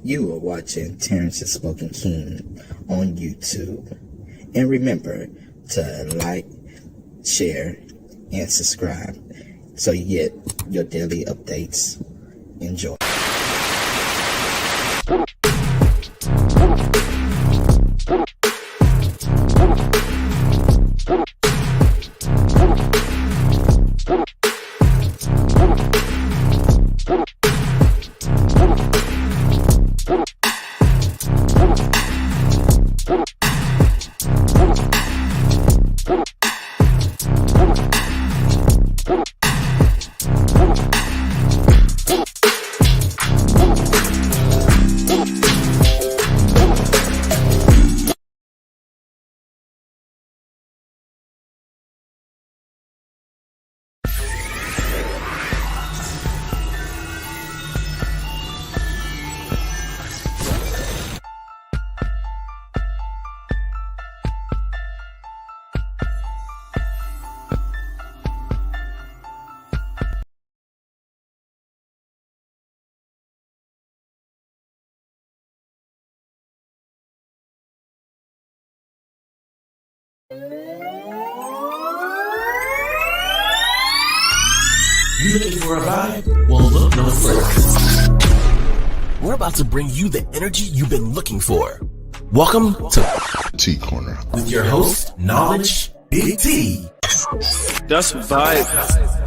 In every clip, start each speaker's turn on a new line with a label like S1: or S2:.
S1: You are watching Terence Spoken King on YouTube. And remember to like, share, and subscribe so you get your daily updates. Enjoy.
S2: You looking for a vibe? Well, look no further. We're about to bring you the energy you've been looking for. Welcome to
S3: T Corner
S2: with your host, Knowledge Big T.
S4: That's vibe.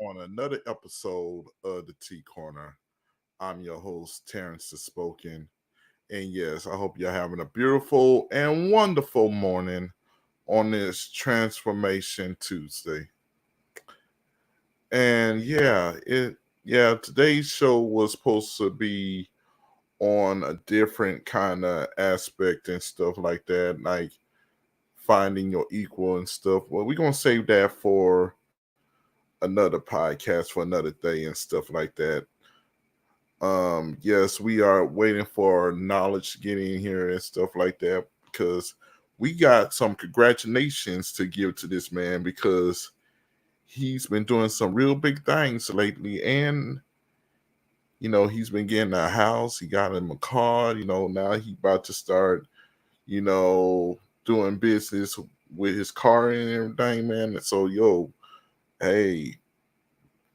S3: on another episode of the T Corner. I'm your host, Terence the Spoken. And yes, I hope you're having a beautiful and wonderful morning on this Transformation Tuesday. And today's show was supposed to be on a different kind of aspect and stuff like that, like finding your equal and stuff. Well, we're gonna save that for another podcast for another day and stuff like that. Yes, we are waiting for knowledge to get in here and stuff like that because we got some congratulations to give to this man because he's been doing some real big things lately. And he's been getting a house, he got him a car, now he about to start doing business with his car and everything, man. And so hey,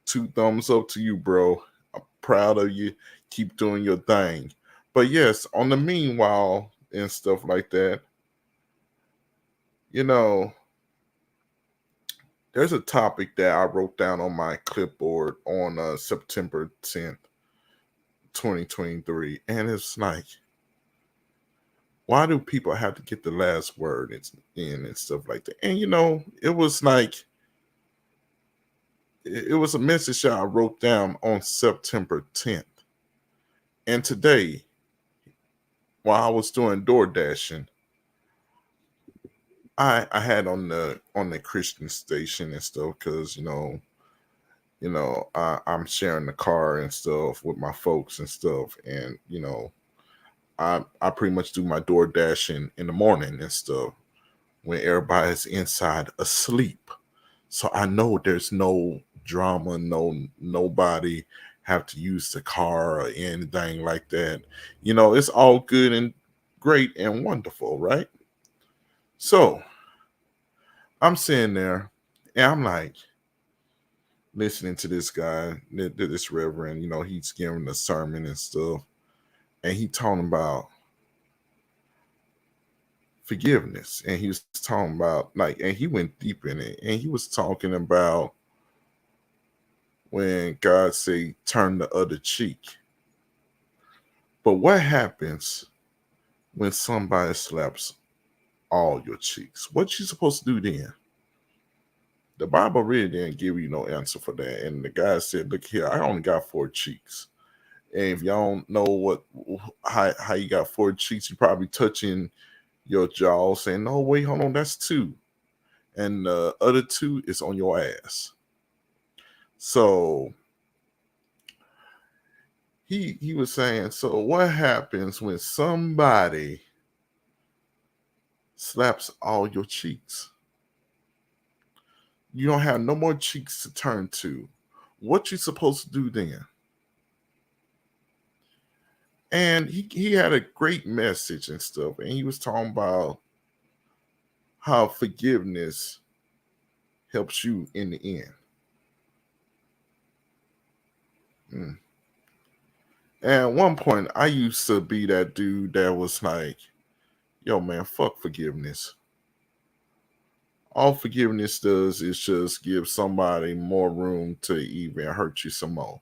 S3: 2 thumbs up to you, bro. I'm proud of you. Keep doing your thing. But yes, on the meanwhile and stuff like that, there's a topic that I wrote down on my clipboard on September 10th, 2023. And it's like, why do people have to get the last word in and stuff like that? And it was like, it was a message that I wrote down on September 10th. And today, while I was doing door dashing, I had on the Christian station and stuff because I'm sharing the car and stuff with my folks and stuff, and I pretty much do my door dashing in the morning and stuff when everybody's inside asleep, so I know there's no drama, nobody have to use the car or anything like that. It's all good and great and wonderful, right? So I'm sitting there and I'm like listening to this guy, this reverend, he's giving a sermon and stuff. And he talking about forgiveness. And he was talking about and he went deep in it. And he was talking about when God say, turn the other cheek. But what happens when somebody slaps all your cheeks? What you supposed to do then? The Bible really didn't give you no answer for that. And the guy said, look here, I only got 4 cheeks. And if y'all don't know how you got 4 cheeks, you probably touching your jaw saying, no, wait, hold on, that's 2. And the other 2 is on your ass. So he was saying, so what happens when somebody slaps all your cheeks. You don't have no more cheeks to turn to. What you supposed to do then? And he had a great message and stuff. And he was talking about how forgiveness helps you in the end. Mm. And at one point, I used to be that dude that was like, yo, man, fuck forgiveness. All forgiveness does is just give somebody more room to even hurt you some more.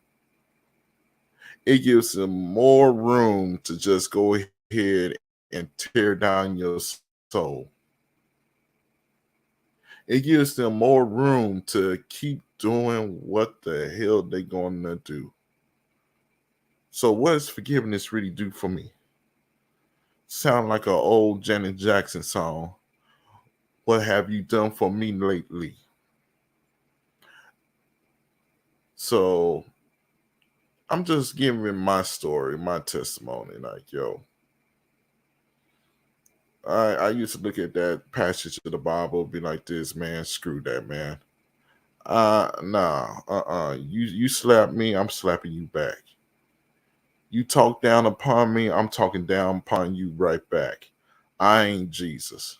S3: It gives them more room to just go ahead and tear down your soul. It gives them more room to keep doing what the hell they're going to do. So what does forgiveness really do for me? Sound like an old Janet Jackson song. What have you done for me lately? So I'm just giving my story, my testimony. Like, yo, I used to look at that passage of the Bible, be like this, man, screw that, man. You slap me, I'm slapping you back. You talk down upon me, I'm talking down upon you right back. I ain't Jesus.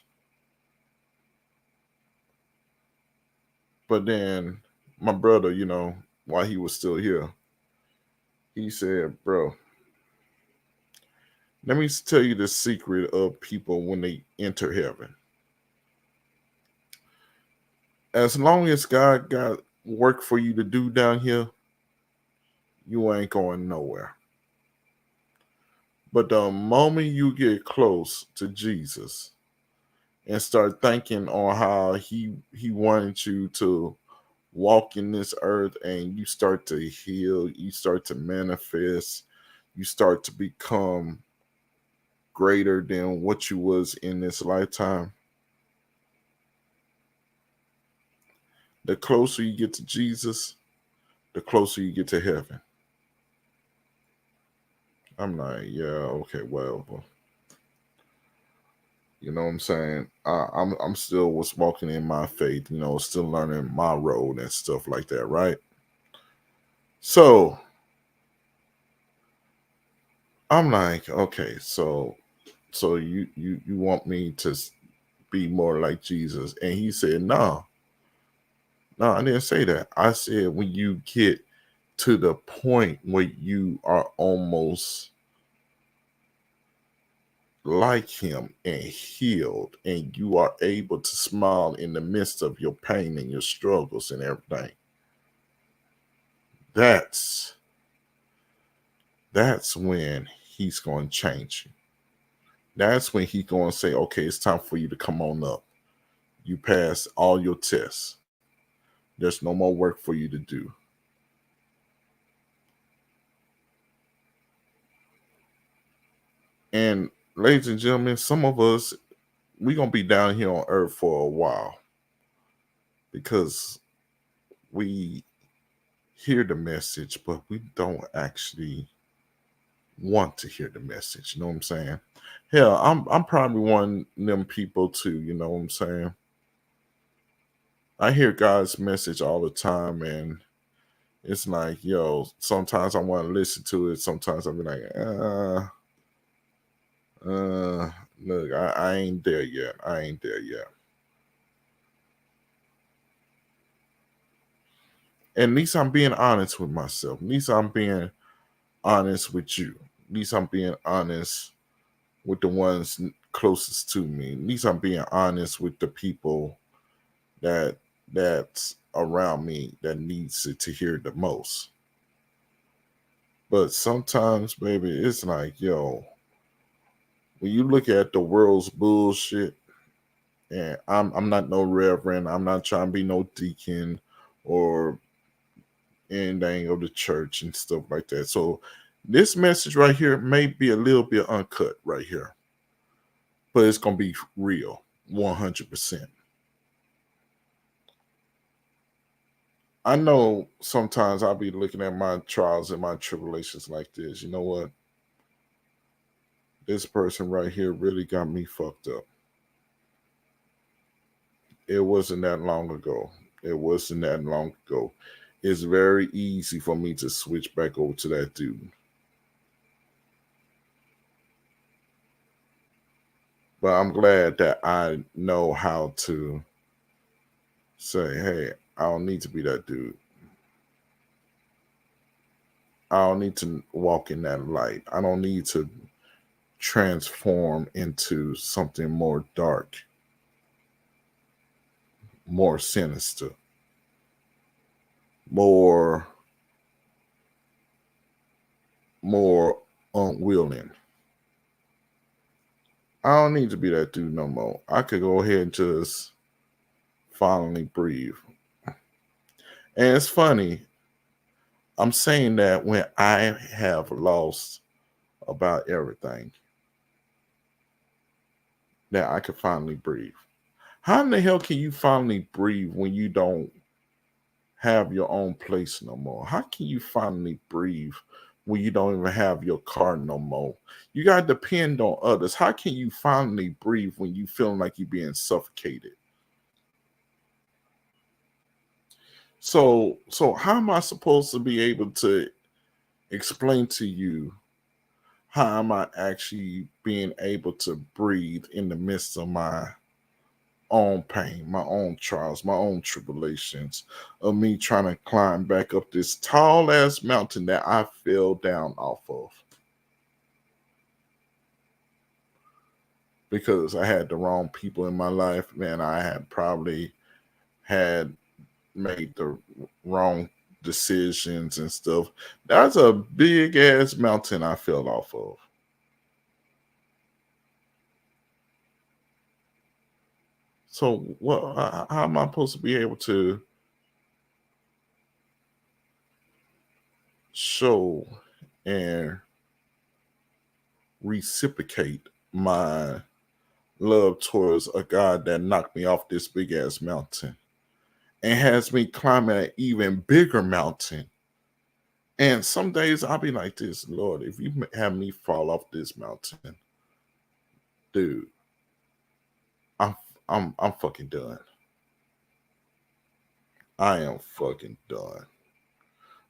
S3: But then my brother, while he was still here, he said, bro, let me tell you the secret of people when they enter heaven. As long as God got work for you to do down here, you ain't going nowhere. But the moment you get close to Jesus and start thinking on how he wanted you to walk in this earth, and you start to heal, you start to manifest, you start to become greater than what you was in this lifetime. The closer you get to Jesus, the closer you get to heaven. I'm like, yeah, okay, well, you know what I'm saying? I'm still was walking in my faith, still learning my road and stuff like that, right? So I'm like, okay, so you want me to be more like Jesus? And he said, no, I didn't say that. I said when you get to the point where you are almost like him and healed, and you are able to smile in the midst of your pain and your struggles and everything. That's when he's going to change you. That's when he's going to say, okay, it's time for you to come on up. You passed all your tests. There's no more work for you to do. And ladies and gentlemen, some of us, we're going to be down here on earth for a while because we hear the message, but we don't actually want to hear the message. You know what I'm saying? Hell, I'm probably one of them people too. You know what I'm saying? I hear God's message all the time, and it's like, yo, sometimes I want to listen to it. Sometimes I'll be like, look, I ain't there yet. I ain't there yet. And at least I'm being honest with myself. At least I'm being honest with you. At least I'm being honest with the ones closest to me. At least I'm being honest with the people that's around me that needs it to hear the most. But sometimes, baby, it's like, yo, when you look at the world's bullshit, and I'm not no reverend, I'm not trying to be no deacon or anything of the church and stuff like that. So this message right here may be a little bit uncut right here, but it's gonna be real, 100%. I know sometimes I'll be looking at my trials and my tribulations like this. You know what? This person right here really got me fucked up. It wasn't that long ago. It wasn't that long ago. It's very easy for me to switch back over to that dude. But I'm glad that I know how to say, hey, I don't need to be that dude. I don't need to walk in that light. I don't need to transform into something more dark, more sinister, more unwilling. I don't need to be that dude no more. I could go ahead and just finally breathe. And it's funny, I'm saying that when I have lost about everything, that I could finally breathe. How in the hell can you finally breathe when you don't have your own place no more? How can you finally breathe when you don't even have your car no more? You got to depend on others. How can you finally breathe when you feeling like you're being suffocated? So how am I supposed to be able to explain to you how am I actually being able to breathe in the midst of my own pain, my own trials, my own tribulations, of me trying to climb back up this tall ass mountain that I fell down off of because I had the wrong people in my life, man. I had probably had made the wrong decisions and stuff. That's a big ass mountain I fell off of. So what? How am I supposed to be able to show and reciprocate my love towards a God that knocked me off this big ass mountain and has me climbing an even bigger mountain? And some days I'll be like this, Lord, if you have me fall off this mountain, dude, I'm fucking done. I am fucking done.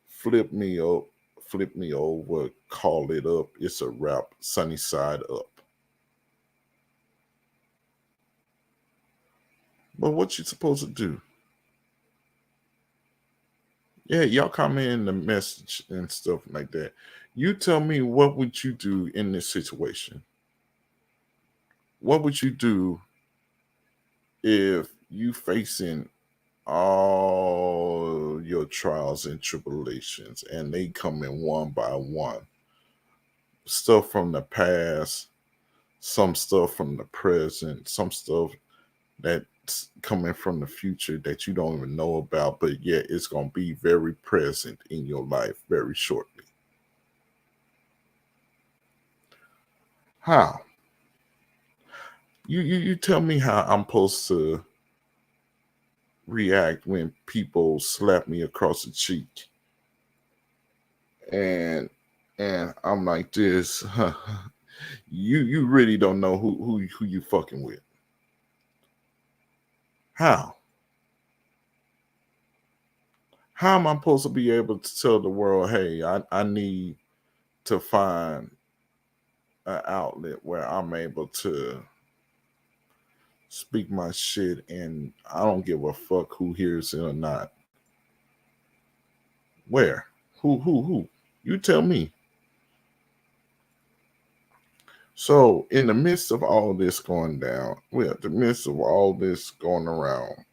S3: Flip me up, flip me over, call it up. It's a wrap. Sunny side up. But what you supposed to do? Yeah, y'all comment in the message and stuff like that. You tell me, what would you do in this situation? What would you do if you facing all your trials and tribulations and they come in one by one? Stuff from the past, some stuff from the present, some stuff that's coming from the future that you don't even know about, but yet it's going to be very present in your life very shortly. How? You tell me how I'm supposed to react when people slap me across the cheek and I'm like this. You really don't know who you fucking with. How am I supposed to be able to tell the world, hey, I need to find an outlet where I'm able to speak my shit and I don't give a fuck who hears it or not? Where? Who? You tell me. So in the midst of all this going down, well, the midst of all this going around,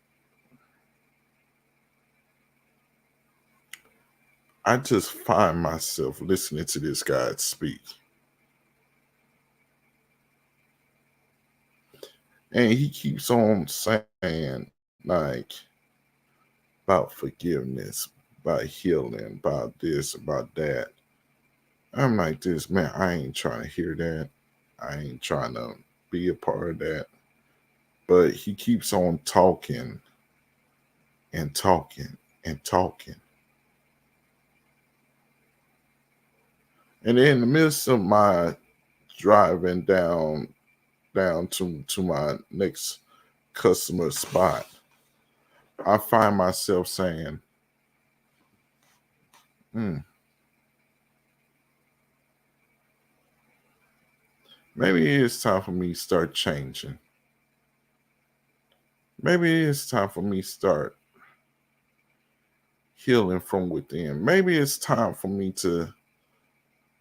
S3: I just find myself listening to this guy speak. And he keeps on saying, like, about forgiveness, about healing, about this, about that. I'm like this, man, I ain't trying to hear that. I ain't trying to be a part of that. But he keeps on talking and talking and talking. And in the midst of my driving down to my next customer spot, I find myself saying, hmm, maybe it's time for me to start changing. Maybe it's time for me to start healing from within. Maybe it's time for me to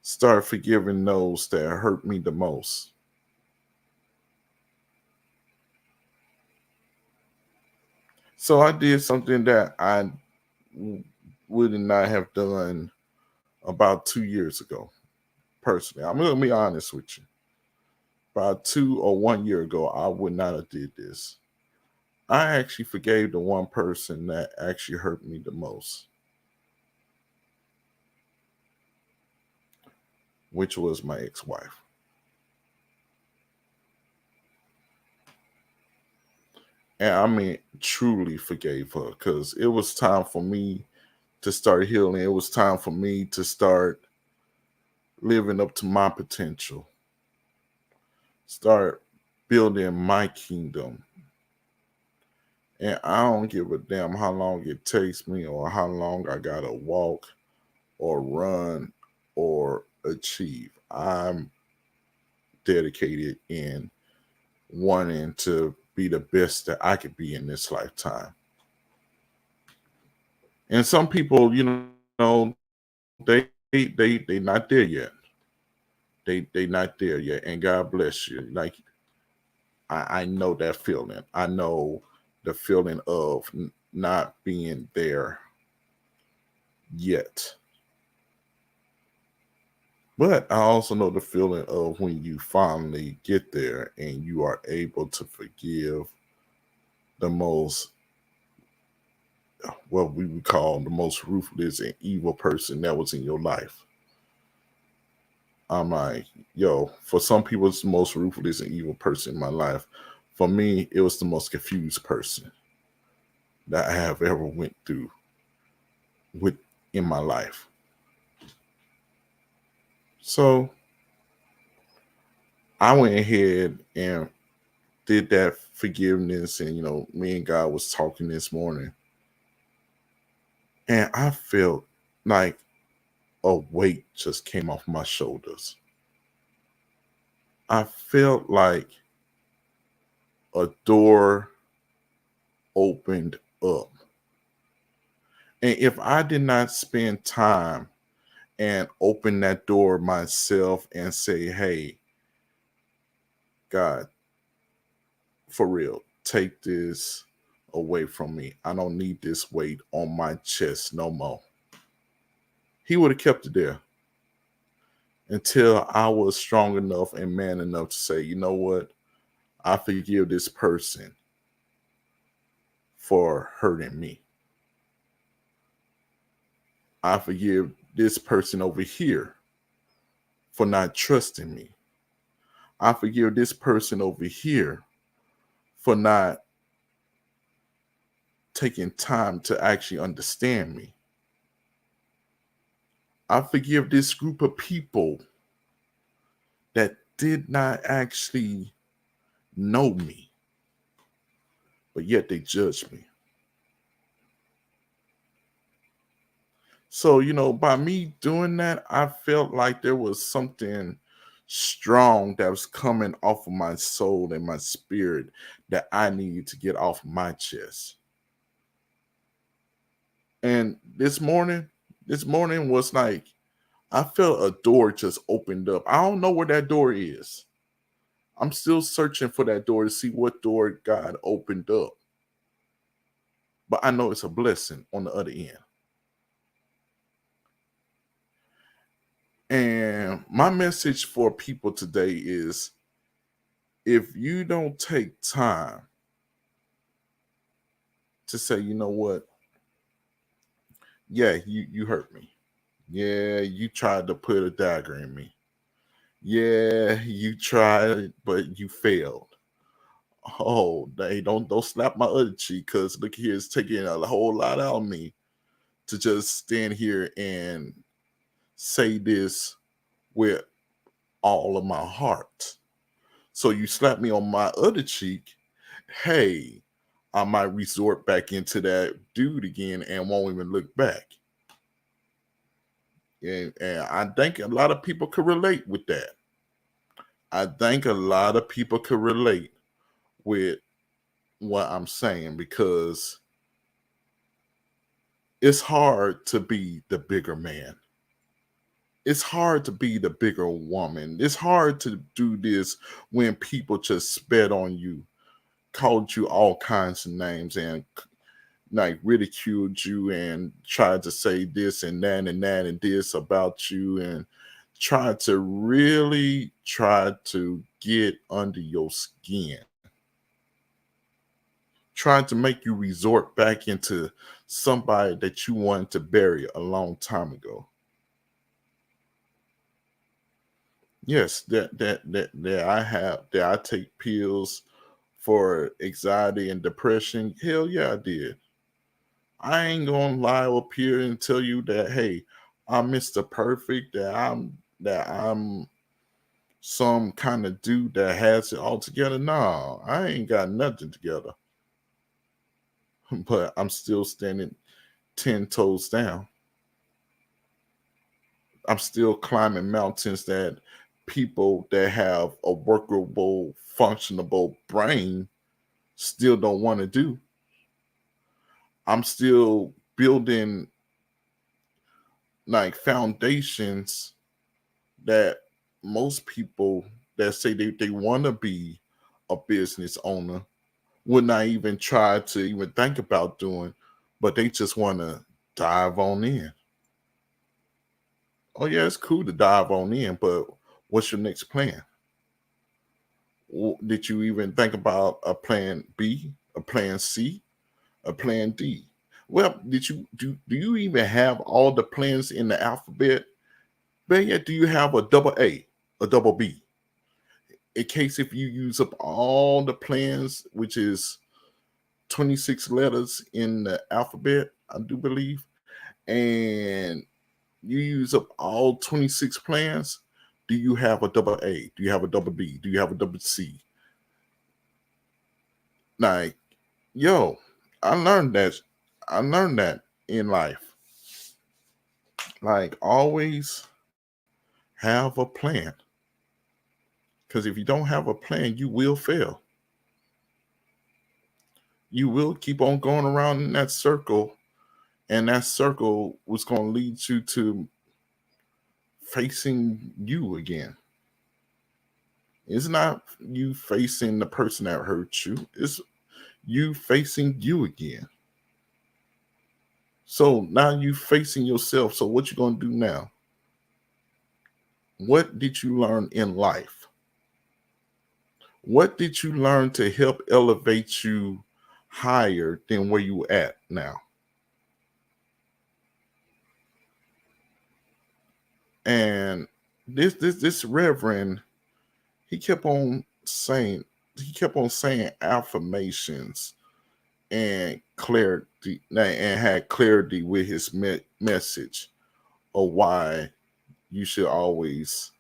S3: start forgiving those that hurt me the most. So I did something that I would not have done about 2 years ago, personally. I'm going to be honest with you. About 2 or 1 year ago, I would not have did this. I actually forgave the one person that actually hurt me the most, which was my ex-wife. And I mean, truly forgave her because it was time for me to start healing. It was time for me to start living up to my potential, start building my kingdom. And I don't give a damn how long it takes me or how long I got to walk or run or achieve. I'm dedicated in wanting to be the best that I could be in this lifetime. And some people, know, they not there yet. They not there yet. And God bless you. Like I know that feeling. I know the feeling of not being there yet. But I also know the feeling of when you finally get there and you are able to forgive the most, what we would call the most ruthless and evil person that was in your life. I'm like, yo, for some people, it's the most ruthless and evil person in my life. For me, it was the most confused person that I have ever went through with in my life. So I went ahead and did that forgiveness, and me and God was talking this morning, and I felt like a weight just came off my shoulders. I felt like a door opened up. And if I did not spend time and open that door myself and say, hey, God, for real, take this away from me. I don't need this weight on my chest no more. He would have kept it there until I was strong enough and man enough to say, you know what? I forgive this person for hurting me. I forgive this person over here for not trusting me. I forgive this person over here for not taking time to actually understand me. I forgive this group of people that did not actually know me, but yet they judged me. So, by me doing that, I felt like there was something strong that was coming off of my soul and my spirit that I needed to get off my chest. And this morning was like, I felt a door just opened up. I don't know where that door is. I'm still searching for that door to see what door God opened up. But I know it's a blessing on the other end. And my message for people today is, if you don't take time to say, you know what, yeah, you hurt me. Yeah, you tried to put a dagger in me. Yeah, you tried, but you failed. Oh, they don't slap my other cheek, because look here, it's taking a whole lot out of me to just stand here and say this with all of my heart. So you slap me on my other cheek. Hey, I might resort back into that dude again and won't even look back. And I think a lot of people could relate with that. I think a lot of people could relate with what I'm saying, because it's hard to be the bigger man. It's hard to be the bigger woman. It's hard to do this when people just spit on you, called you all kinds of names, and like ridiculed you and tried to say this and that and this about you, and tried to really try to get under your skin, trying to make you resort back into somebody that you wanted to bury a long time ago. Yes, that I take pills for anxiety and depression. Hell yeah, I did. I ain't gonna lie up here and tell you that, hey, I'm Mr. Perfect, that I'm some kind of dude that has it all together. No, I ain't got nothing together. But I'm still standing 10 toes down. I'm still climbing mountains that people that have a workable, functionable brain still don't want to do. I'm still building like foundations that most people that say they want to be a business owner would not even try to even think about doing, but they just want to dive on in. Oh yeah, it's cool to dive on in, but what's your next plan? Did you even think about a plan B, a plan C, a plan D? Well, did you do you even have all the plans in the alphabet? But yet, do you have a double A, a double B? In case if you use up all the plans, which is 26 letters in the alphabet, I do believe, and you use up all 26 plans, do you have a double A? Do you have a double B? Do you have a double C? Like, yo, I learned that. I learned that in life. Like, always have a plan. Because if you don't have a plan, you will fail. You will keep on going around in that circle, and that circle was going to lead you to facing you again. It's not you facing the person that hurt you, it's you facing you again. So now you facing yourself. So what you going to do now? What did you learn in life? What did you learn to help elevate you higher than where you at now? And this reverend, he kept on saying affirmations and clarity, and had clarity with his message of why you should always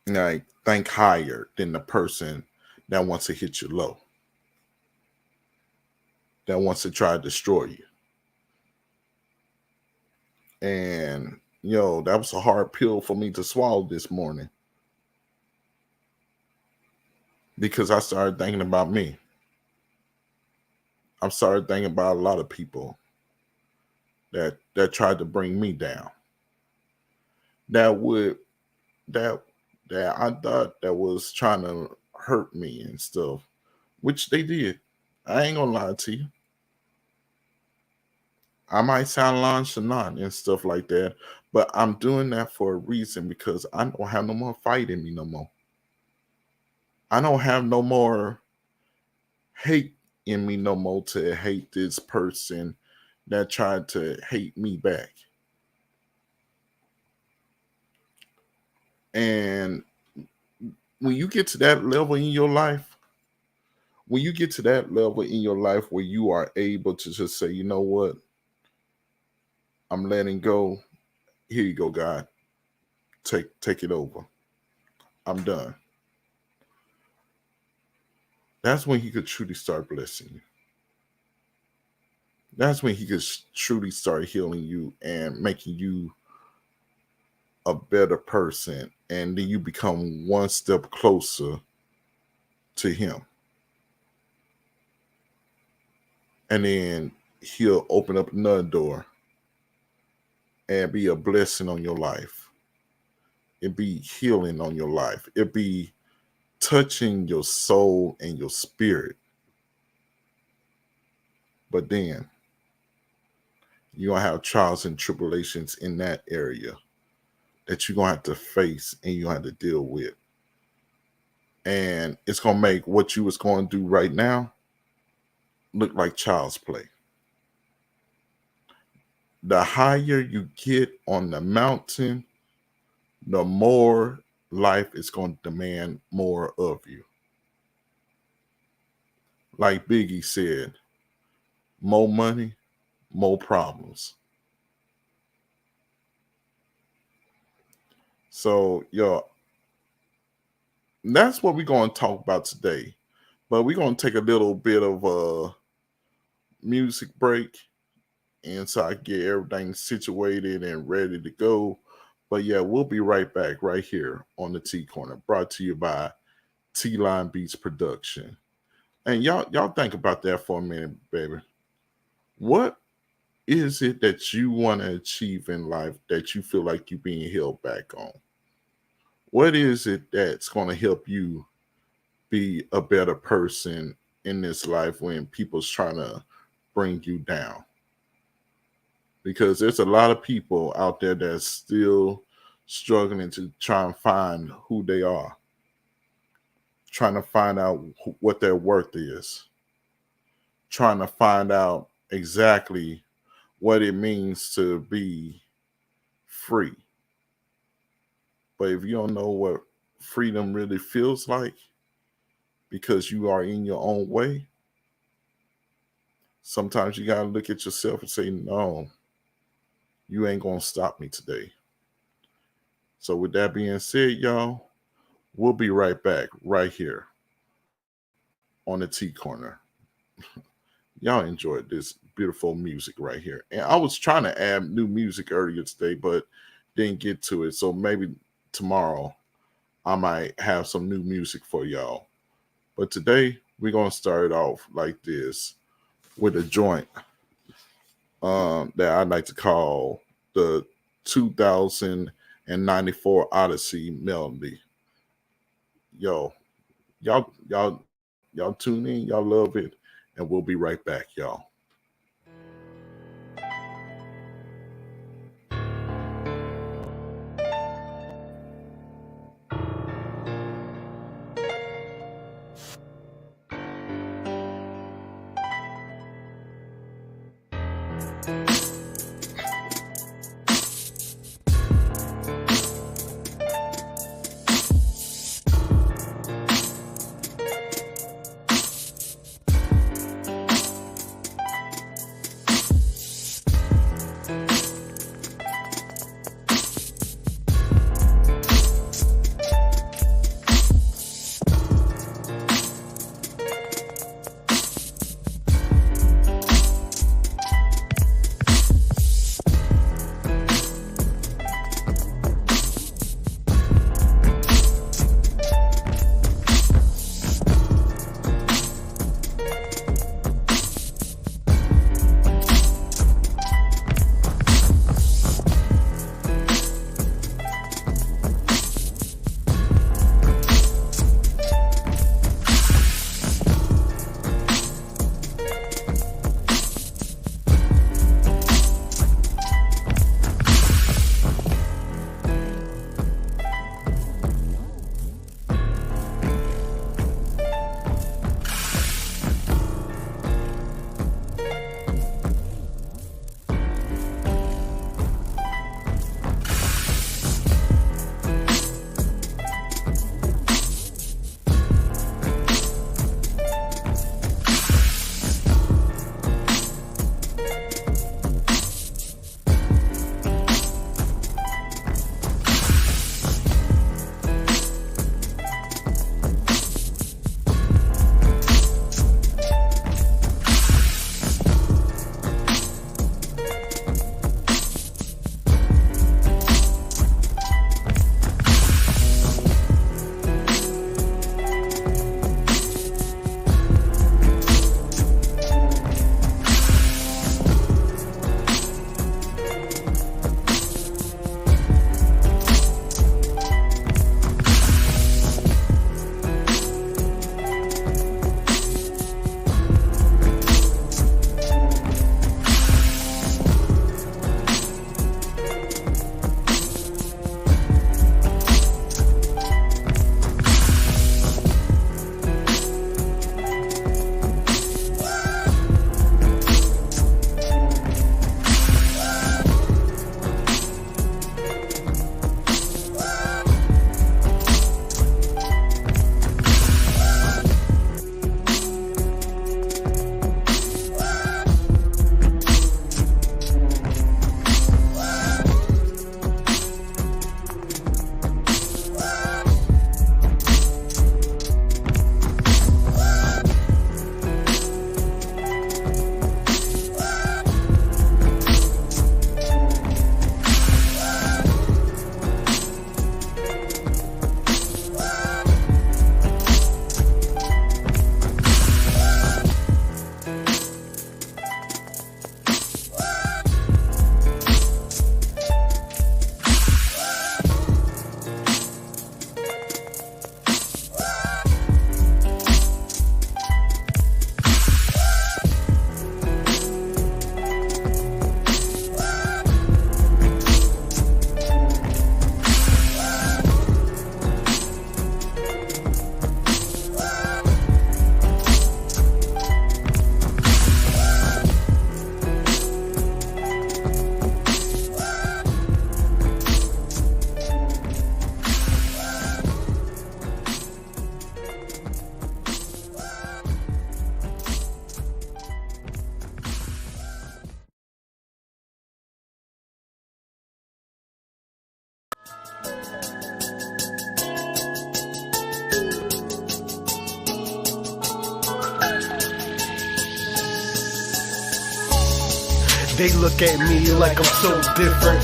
S3: like think higher than the person that wants to hit you low, that wants to try to destroy you. And that was a hard pill for me to swallow this morning, because I started thinking about me. I started thinking about a lot of people that tried to bring me down, that would that I thought that was trying to hurt me and stuff, which they did. I ain't gonna lie to you. I might sound nonchalant and stuff like that, but I'm doing that for a reason, because I don't have no more fight in me no more. I don't have no more hate in me no more to hate this person that tried to hate me back. And when you get to that level in your life, when you get to that level in your life where you are able to just say, you know what, I'm letting go. Here you go, God. Take it over. I'm done. that's when he could truly start blessing you. That's when he could truly start healing you and making you a better person. And then you become one step closer to him. And then he'll open up another door and be a blessing on your life. It be healing on your life. It be touching your soul and your spirit. But then you're going to have trials and tribulations in that area that you're going to have to face and you have to deal with. And it's going to make what you was going to do right now look like child's play. The higher you get on the mountain, the more life is going to demand more of you. Like Biggie said, more money, more problems. So, that's what we're going to talk about today. But we're going to take a little bit of a music break, and so I get everything situated and ready to go. But yeah, we'll be right back right here on the T Corner, brought to you by T-Line Beats Production. And y'all think about that for a minute, baby. What is it that you want to achieve in life that you feel like you're being held back on? What is it that's going to help you be a better person in this life when people's trying to bring you down? Because there's a lot of people out there that's still struggling to try and find who they are, trying to find out what their worth is, trying to find out exactly what it means to be free. But if you don't know what freedom really feels like because you are in your own way, sometimes you got to look at yourself and say, no, you ain't going to stop me today. So with that being said, y'all, we'll be right back right here on the T Corner. Y'all enjoyed this beautiful music right here. And I was trying to add new music earlier today, but didn't get to it. So maybe tomorrow I might have some new music for y'all. But today we're going to start it off like this with a joint that I like to call the 2094 Odyssey Melody. Y'all tune in, y'all love it, and we'll be right back, y'all.
S5: They look at me like I'm so different.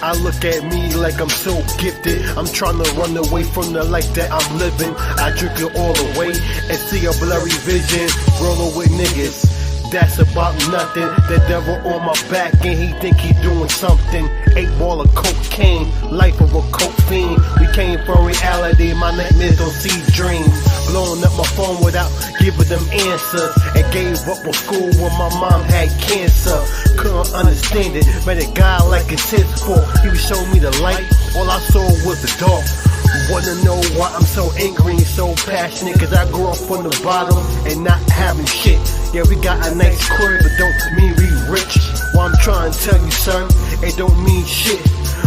S5: I look at me like I'm so gifted. I'm trying to run away from the life that I'm living. I drink it all away and see a blurry vision. Rolling with niggas, that's about nothing. The devil on my back and he think he doing something. 8 ball of cocaine, life of a coke fiend. We came from reality, my nightmares don't see dreams. Blowing up my phone without giving them answers. And gave up on school when my mom had cancer. Couldn't understand it, met a guy like it's his fault. He would show me the light, all I saw was the dark. Wanna know why I'm so angry and so passionate? Cause I grew up from the bottom and not having shit. Yeah, we got a nice crib, but don't mean we rich. What I'm trying to tell you, son, it don't mean shit.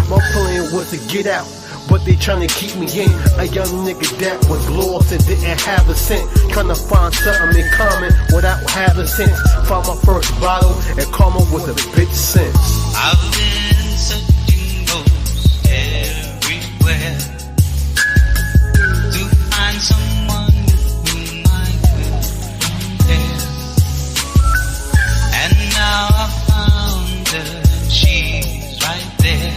S5: My plan was to get out, but they trying to keep me in. A young nigga that was lost and didn't have a cent, trying to find something in common without having sense. Found my first bottle and karma was a bitch since.
S6: I've been searching most everywhere to find someone with whom I could compare. And now I found her, she's right there.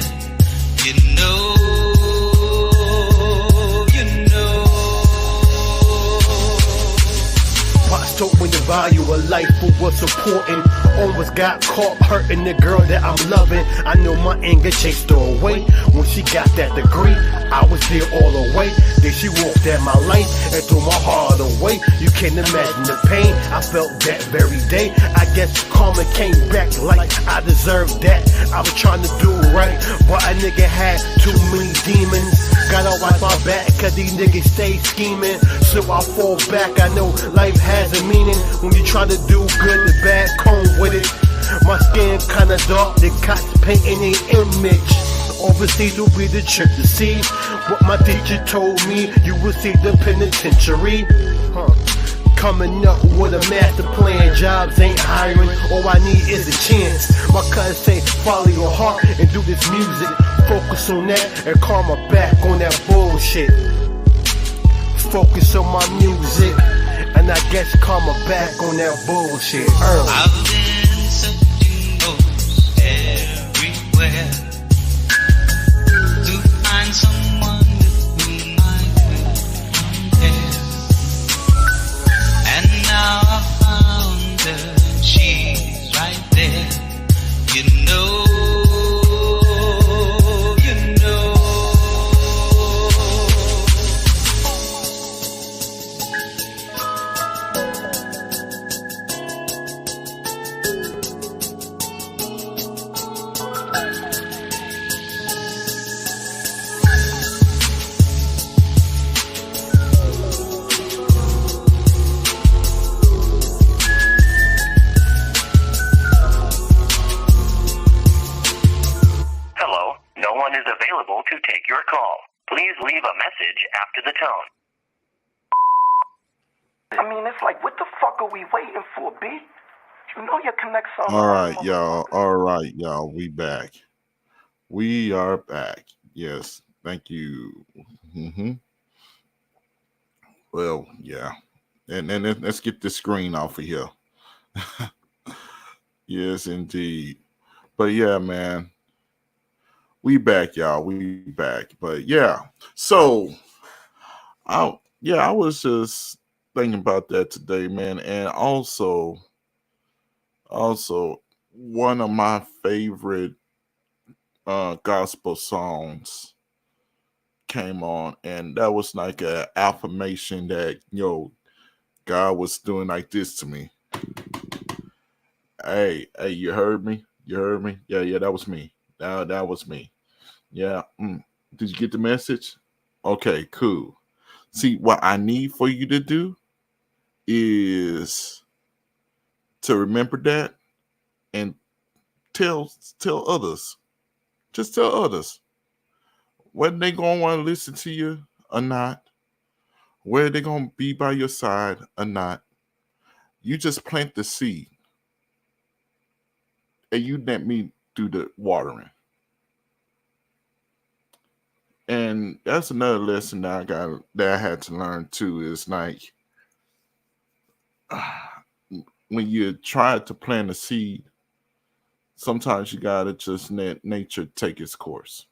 S6: You know.
S5: Pops told me the value of life for what's important. Almost got caught hurting the girl that I'm loving. I know my anger chased her away. When she got that degree, I was there all the way. Then she walked at my life and threw my heart away. You can't imagine the pain I felt that very day. I guess karma came back like I deserved that. I was trying to do right, but a nigga had too many demons. Gotta watch my back, cause these niggas stay scheming. So I fall back, I know life has a meaning. When you try to do good, the bad come with it. My skin kinda dark, the cops painting an image. Overseas will be the trip to see. What my teacher told me, you will see the penitentiary. Coming up with a master plan, jobs ain't hiring, all I need is a chance. My cousin say, follow your heart and do this music. Focus on that and calm my back on that bullshit. Focus on my music, and I guess calm my back on that bullshit.
S6: I've been searching most everywhere to find someone with whom I could compare. And now I found her, she's right there. You know.
S7: To take your call. Please leave a message after the tone.
S8: I mean, it's like, what the fuck are we waiting for, B? You know your connection.
S3: All right, y'all. All right, y'all. We back. We are back. Yes. Thank you. Well, yeah. And let's get the screen off of here. Yes, indeed. But yeah, man. We back, y'all. We back. But yeah. So I was just thinking about that today, man. And also one of my favorite gospel songs came on, and that was like an affirmation that God was doing like this to me. Hey, you heard me? Yeah, that was me. That was me. Yeah. Did you get the message? Okay, cool. See, what I need for you to do is to remember that and tell others. Just tell others. Whether they gonna want to listen to you or not, whether they gonna be by your side or not, you just plant the seed. And you let me do the watering. And that's another lesson that I had to learn too, is like when you try to plant a seed, Sometimes you gotta just let nature take its course.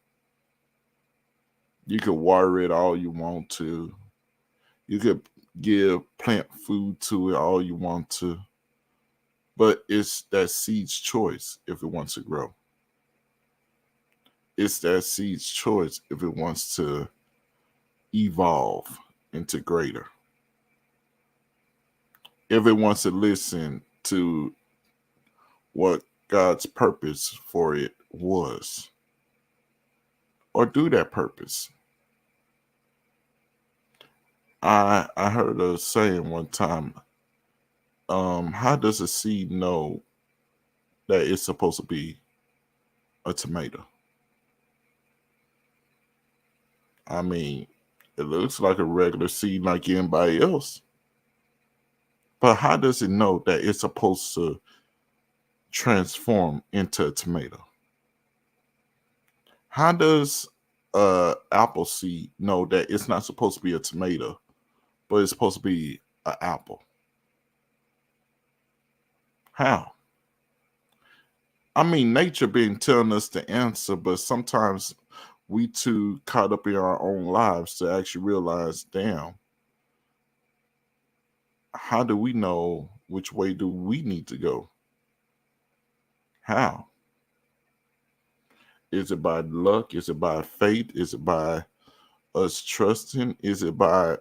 S3: You could water it all you want to. You could give plant food to it all you want to. But it's that seed's choice if it wants to grow. It's that seed's choice if it wants to evolve into greater. If it wants to listen to what God's purpose for it was, or do that purpose. I heard a saying one time, how does a seed know that it's supposed to be a tomato? I mean, it looks like a regular seed like anybody else. But how does it know that it's supposed to transform into a tomato? How does apple seed know that it's not supposed to be a tomato, but it's supposed to be an apple? How? I mean, nature been telling us the answer, but sometimes we too caught up in our own lives to actually realize, damn, how do we know which way do we need to go? How? Is it by luck? Is it by faith? Is it by us trusting? Is it by,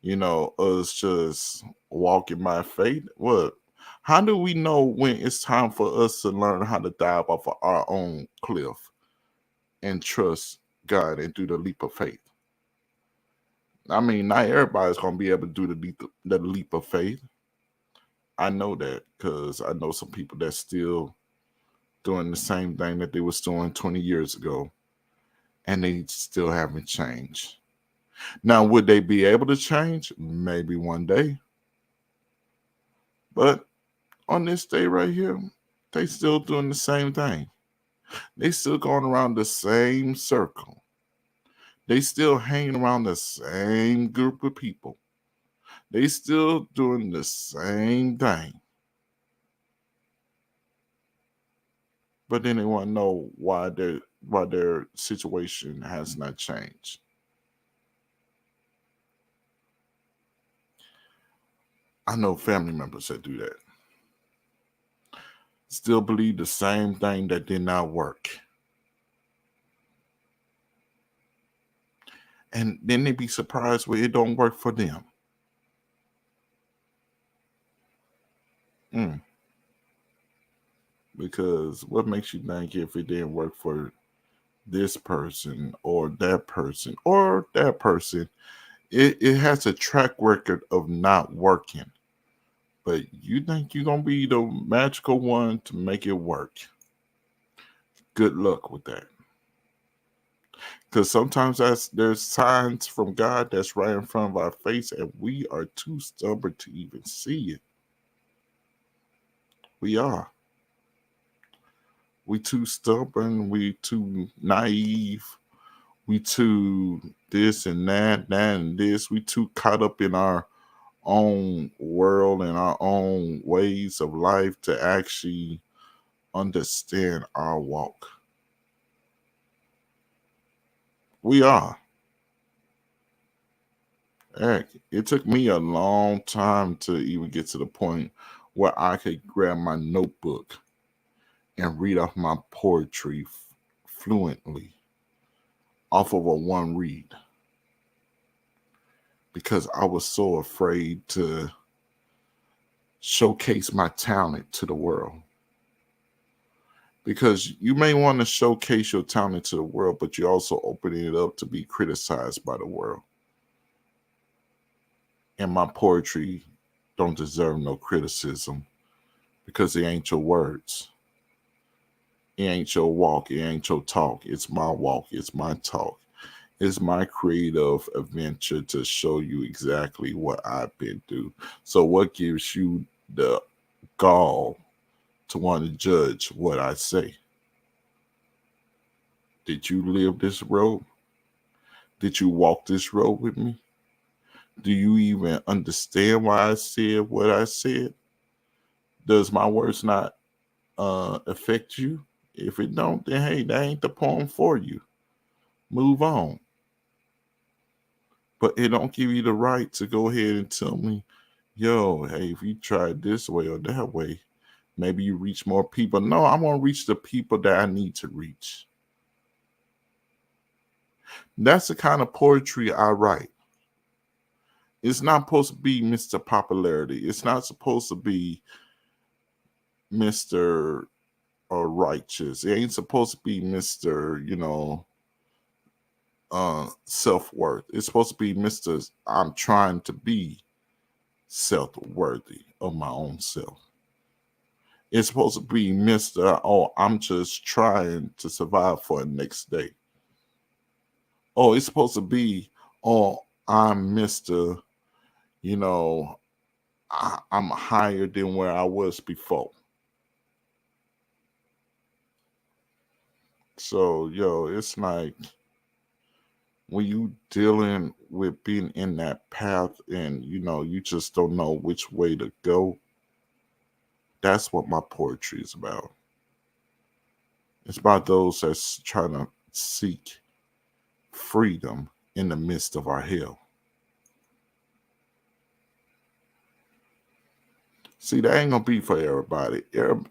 S3: us just walking by faith? What? How do we know when it's time for us to learn how to dive off of our own cliff and trust God and do the leap of faith? I mean, not everybody's going to be able to do the leap of faith. I know that because I know some people that's still doing the same thing that they was doing 20 years ago, and they still haven't changed. Now, would they be able to change? Maybe one day. But on this day right here, they still doing the same thing. They still going around the same circle. They still hanging around the same group of people. They still doing the same thing. But then they want to know why their situation has not changed. I know family members that do that. Still believe the same thing that did not work. And then they be surprised when it don't work for them. Because what makes you think if it didn't work for this person or that person or that person, it has a track record of not working. But you think you're going to be the magical one to make it work. Good luck with that. Because sometimes there's signs from God that's right in front of our face, and we are too stubborn to even see it. We are. We too stubborn. We too naive. We too this and that and this. We too caught up in our own world and our own ways of life to actually understand our walk. We are. Heck, it took me a long time to even get to the point where I could grab my notebook and read off my poetry fluently off of a one read, because I was so afraid to showcase my talent to the world. Because you may want to showcase your talent to the world, but you're also opening it up to be criticized by the world. And my poetry don't deserve no criticism because it ain't your words. It ain't your walk. It ain't your talk. It's my walk. It's my talk. It's my creative adventure to show you exactly what I've been through. So what gives you the gall to want to judge what I say? Did you live this road? Did you walk this road with me? Do you even understand why I said what I said? Does my words not affect you. If it don't, then hey, that ain't the poem for you. Move on. But it don't give you the right to go ahead and tell me, yo, hey, if you try it this way or that way, maybe you reach more people. No, I'm gonna reach the people that I need to reach. That's the kind of poetry I write. It's not supposed to be Mr. Popularity. It's not supposed to be Mr. Righteous. It ain't supposed to be Mr. Self-worth. It's supposed to be Mr. I'm trying to be self-worthy of my own self. It's supposed to be Mr. Oh, I'm just trying to survive for the next day. Oh, it's supposed to be, oh, I'm Mr. I'm higher than where I was before. So, it's like when you dealing with being in that path and, you just don't know which way to go, that's what my poetry is about. It's about those that's trying to seek freedom in the midst of our hell. See, that ain't gonna be for everybody.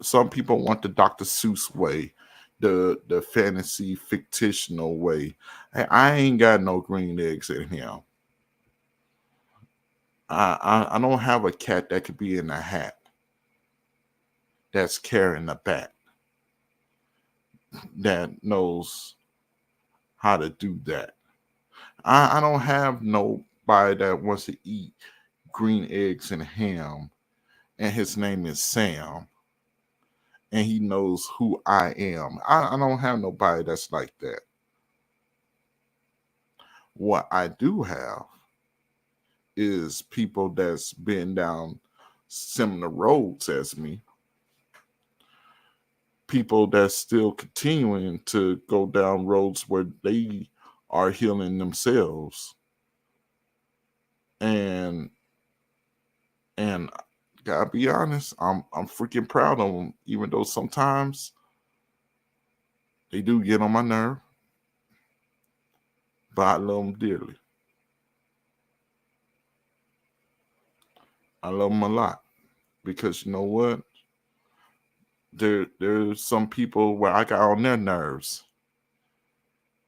S3: Some people want the Dr. Seuss way, the fantasy fictional way. Hey, I ain't got no green eggs in here. I don't have a cat that could be in a hat that's carrying a bat that knows how to do that. I don't have nobody that wants to eat green eggs and ham, and his name is Sam, and he knows who I am. I don't have nobody that's like that. What I do have is people that's been down similar roads as me, people that's still continuing to go down roads where they are healing themselves. And gotta be honest, I'm freaking proud of them, even though sometimes they do get on my nerve, but I love them dearly. I love them a lot because you know what? There's some people where I got on their nerves,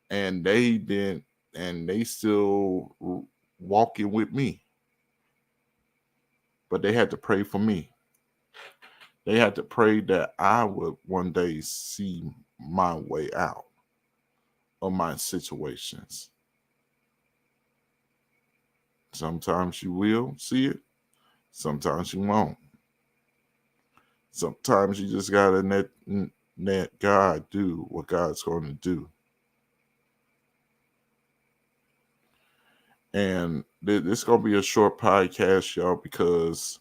S3: and they still walking with me, but they had to pray for me. They had to pray that I would one day see my way out of my situations. Sometimes you will see it, sometimes you won't. Sometimes you just gotta let God do what God's going to do. And this gonna be a short podcast, y'all, because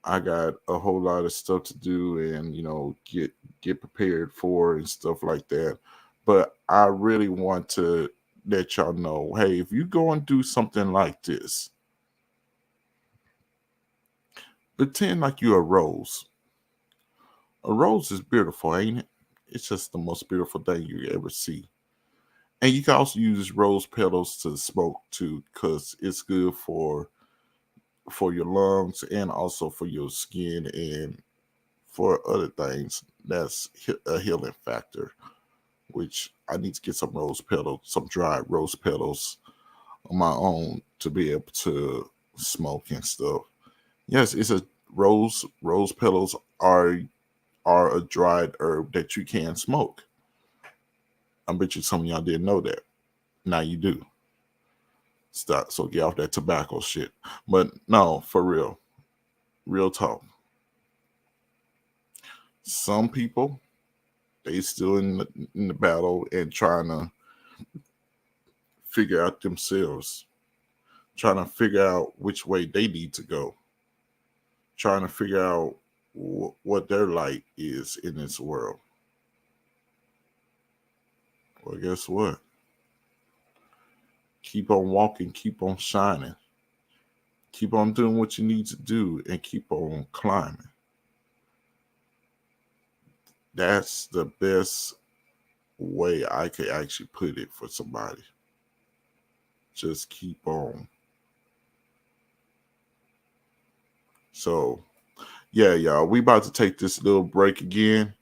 S3: I got a whole lot of stuff to do and get prepared for and stuff like that. But I really want to let y'all know, hey, if you go and do something like this, pretend like you're a rose. A rose is beautiful, ain't it? It's just the most beautiful thing you ever see. And you can also use rose petals to smoke too, because it's good for your lungs and also for your skin and for other things. That's a healing factor, which I need to get some rose petals, some dried rose petals on my own to be able to smoke and stuff. Yes, it's a rose petals are a dried herb that you can smoke. I bet you some of y'all didn't know that. Now you do. Stop. So get off that tobacco shit. But no, for real talk. Some people, they still in the battle and trying to figure out themselves, trying to figure out which way they need to go, trying to figure out what their light is in this world. Well, guess what? Keep on walking, keep on shining, keep on doing what you need to do, and keep on climbing. That's the best way I could actually put it for somebody. Just keep on. So, yeah, y'all, we about to take this little break again.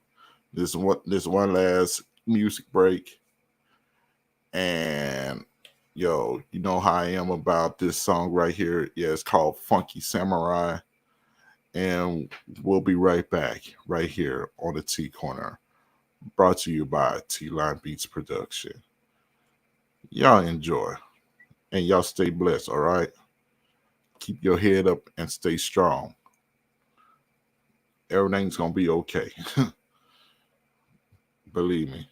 S3: This one last music break. And yo, you know how I am about this song right here. Yeah, it's called Funky Samurai. And we'll be right back right here on the T Corner. Brought to you by T-Line Beats Production. Y'all enjoy. And y'all stay blessed, all right? Keep your head up and stay strong. Everything's going to be okay. Believe me.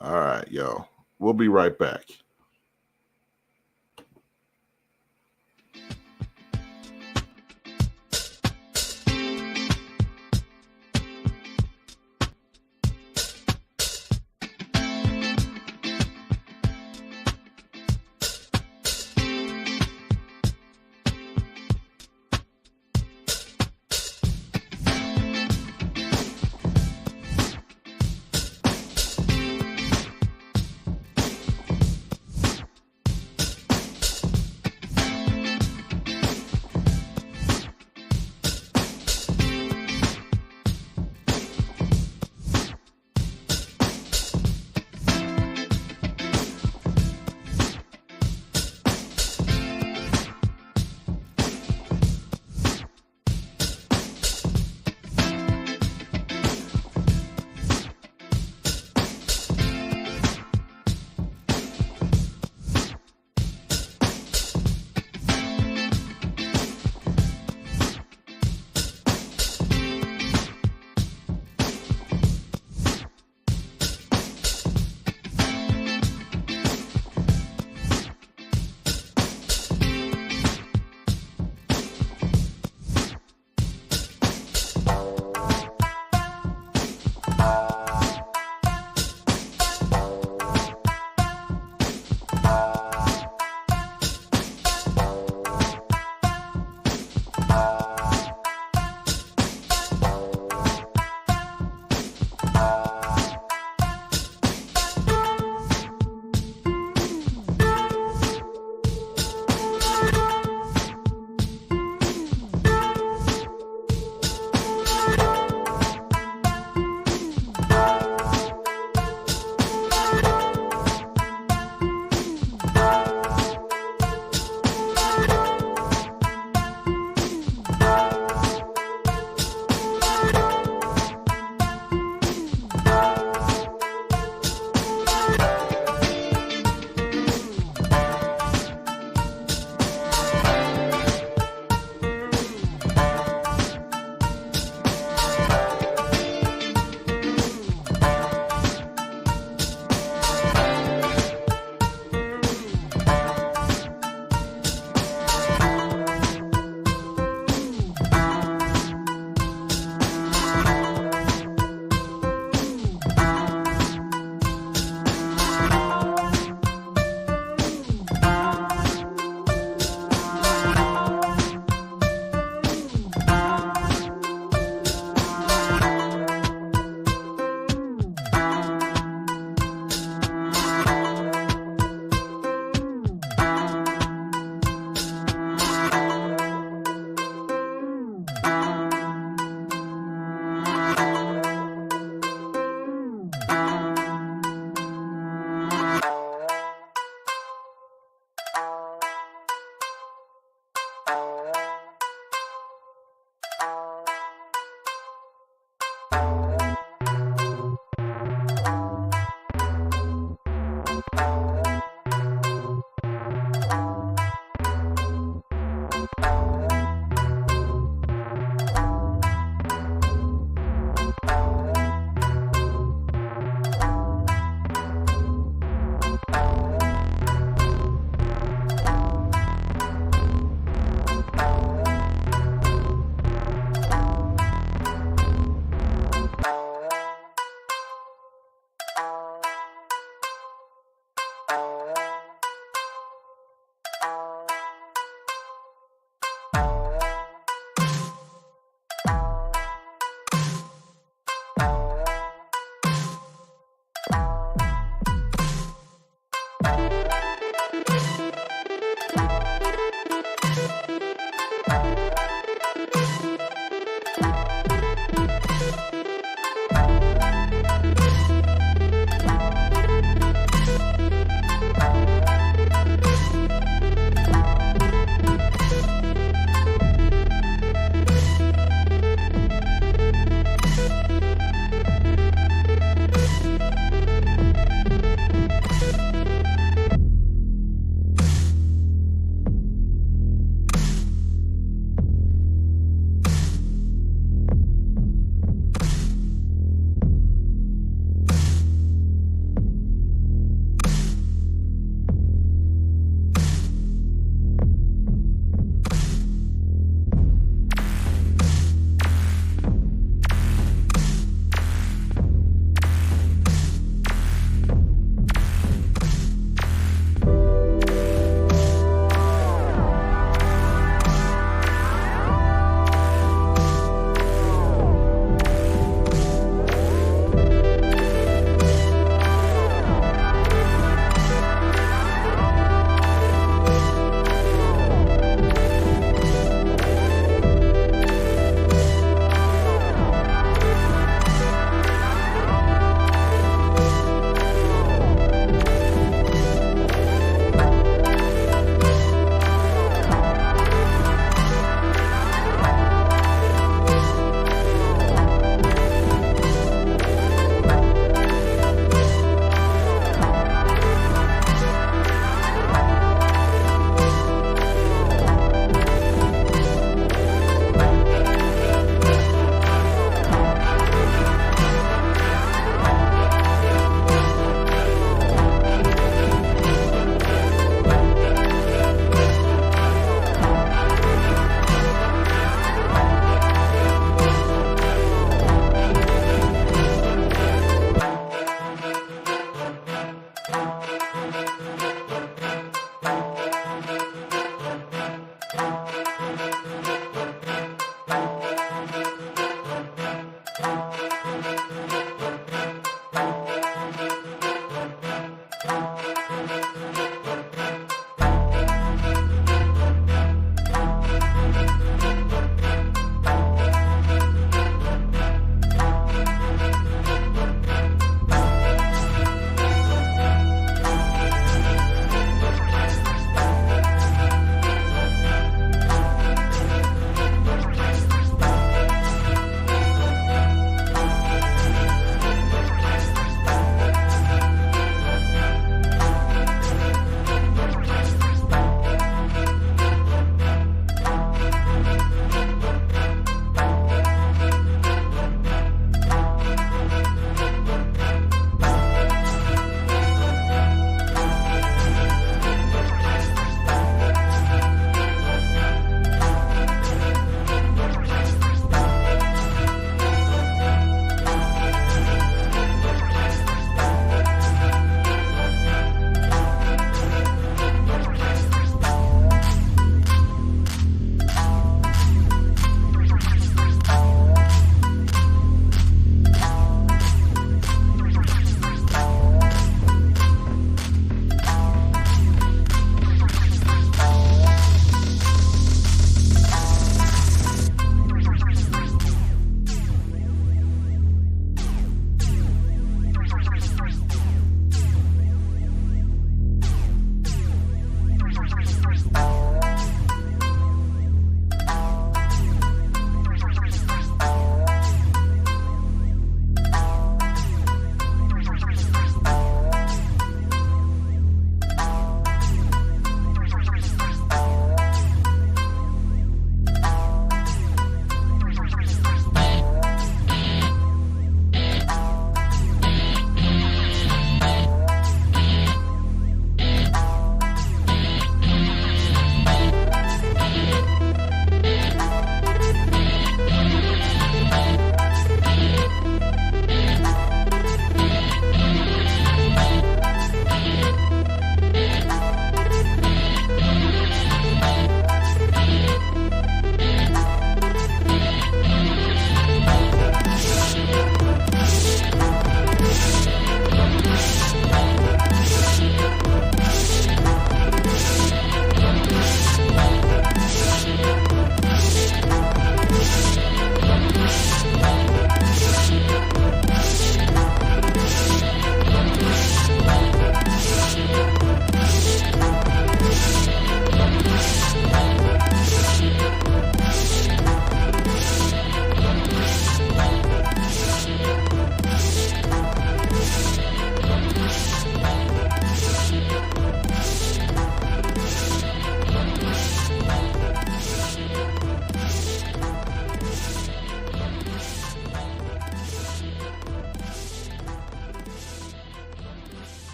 S3: All right, y'all. We'll be right back.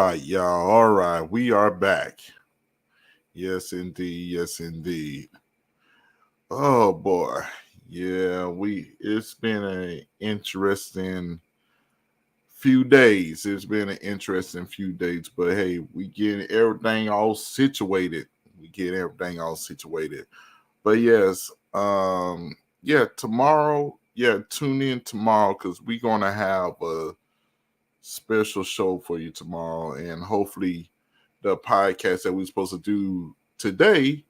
S3: right, y'all. All right, we are back. Yes, indeed. Yes, indeed. Oh boy, yeah. It's been an interesting few days. It's been an interesting few days, but hey, we getting everything all situated. We get everything all situated. But yes, yeah. Tomorrow, yeah. Tune in tomorrow because we're gonna have a special show for you tomorrow, and hopefully the podcast that we're supposed to do today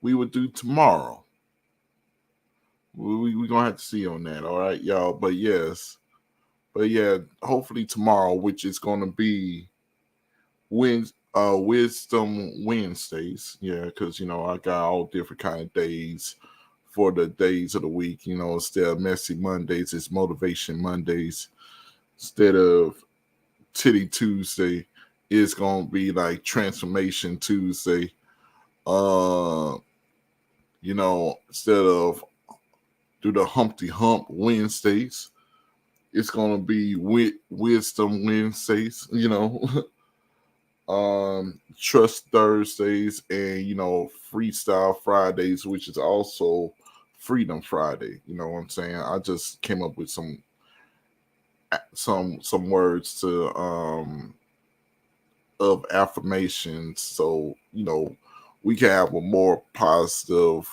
S3: we would do tomorrow. We're gonna have to see on that, all right, y'all. But yes, but yeah, hopefully tomorrow, which is gonna be Wisdom Wednesdays, yeah, because I got all different kind of days for the days of the week. Instead of Messy Mondays, it's Motivation Mondays. Instead of Titty Tuesday, it's gonna be like Transformation Tuesday. Instead of do the Humpty Hump Wednesdays, it's gonna be Wisdom Wednesdays. Trust Thursdays, and Freestyle Fridays, which is also Freedom Friday. You know what I'm saying? I just came up with some words to of affirmations, so we can have a more positive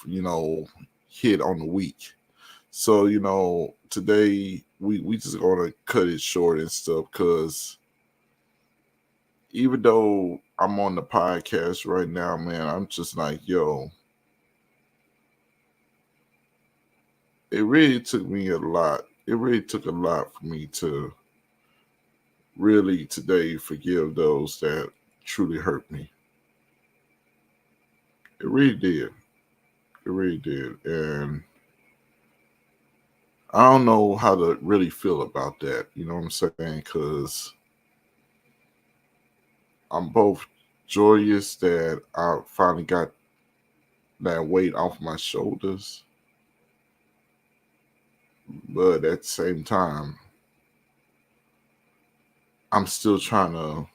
S3: hit on the week. So today we just gonna cut it short and stuff, because even though I'm on the podcast right now, man, I'm just like, yo, it really took me a lot. It really took a lot for me to really today forgive those that truly hurt me. It really did. It really did. And I don't know how to really feel about that. You know what I'm saying? Because I'm both joyous that I finally got that weight off my shoulders, but at the same time, I'm still trying to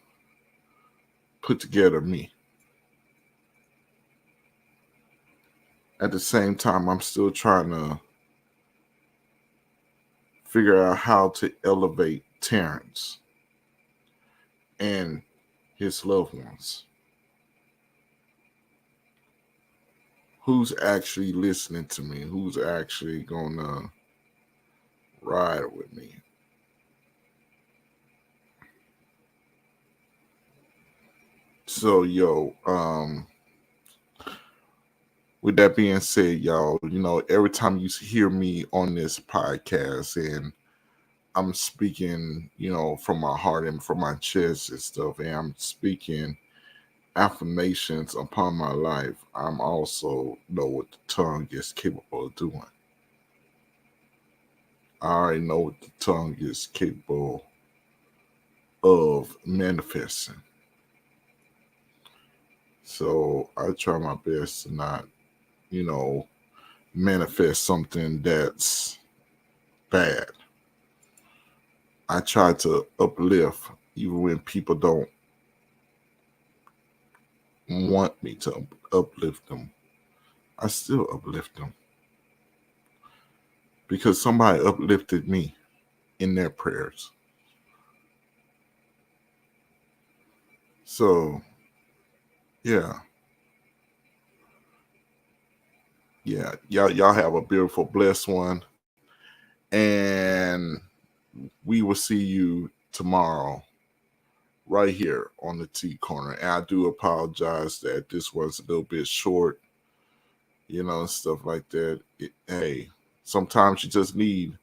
S3: put together me. At the same time, I'm still trying to figure out how to elevate Terence and his loved ones. Who's actually listening to me? Who's actually gonna ride with me? So, with that being said, y'all, every time you hear me on this podcast and I'm speaking, from my heart and from my chest and stuff, and I'm speaking affirmations upon my life, I'm also know what the tongue is capable of doing. I already know what the tongue is capable of manifesting. So I try my best to not, manifest something that's bad. I try to uplift even when people don't want me to uplift them. I still uplift them because somebody uplifted me in their prayers. So, yeah. Yeah, y'all have a beautiful, blessed one. And we will see you tomorrow right here on the T Corner. And I do apologize that this was a little bit short, and stuff like that. Hey, sometimes you just need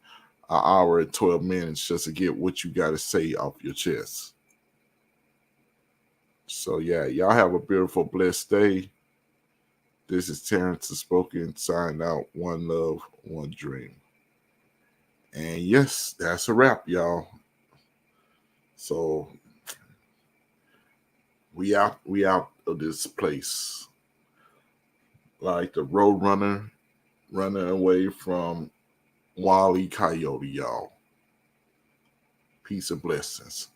S3: an hour and 12 minutes just to get what you got to say off your chest. So, yeah, y'all have a beautiful, blessed day. This is Terence the Spoken, signing out. One love, one dream. And yes, that's a wrap, y'all. So we out of this place. Like the road runner running away from Wile E. Coyote, y'all. Peace and blessings.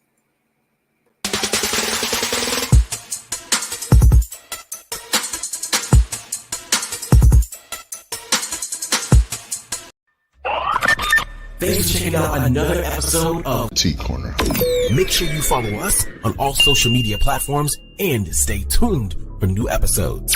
S2: Thanks for checking out another episode of
S3: T Corner.
S2: Make sure you follow us on all social media platforms and stay tuned for new episodes.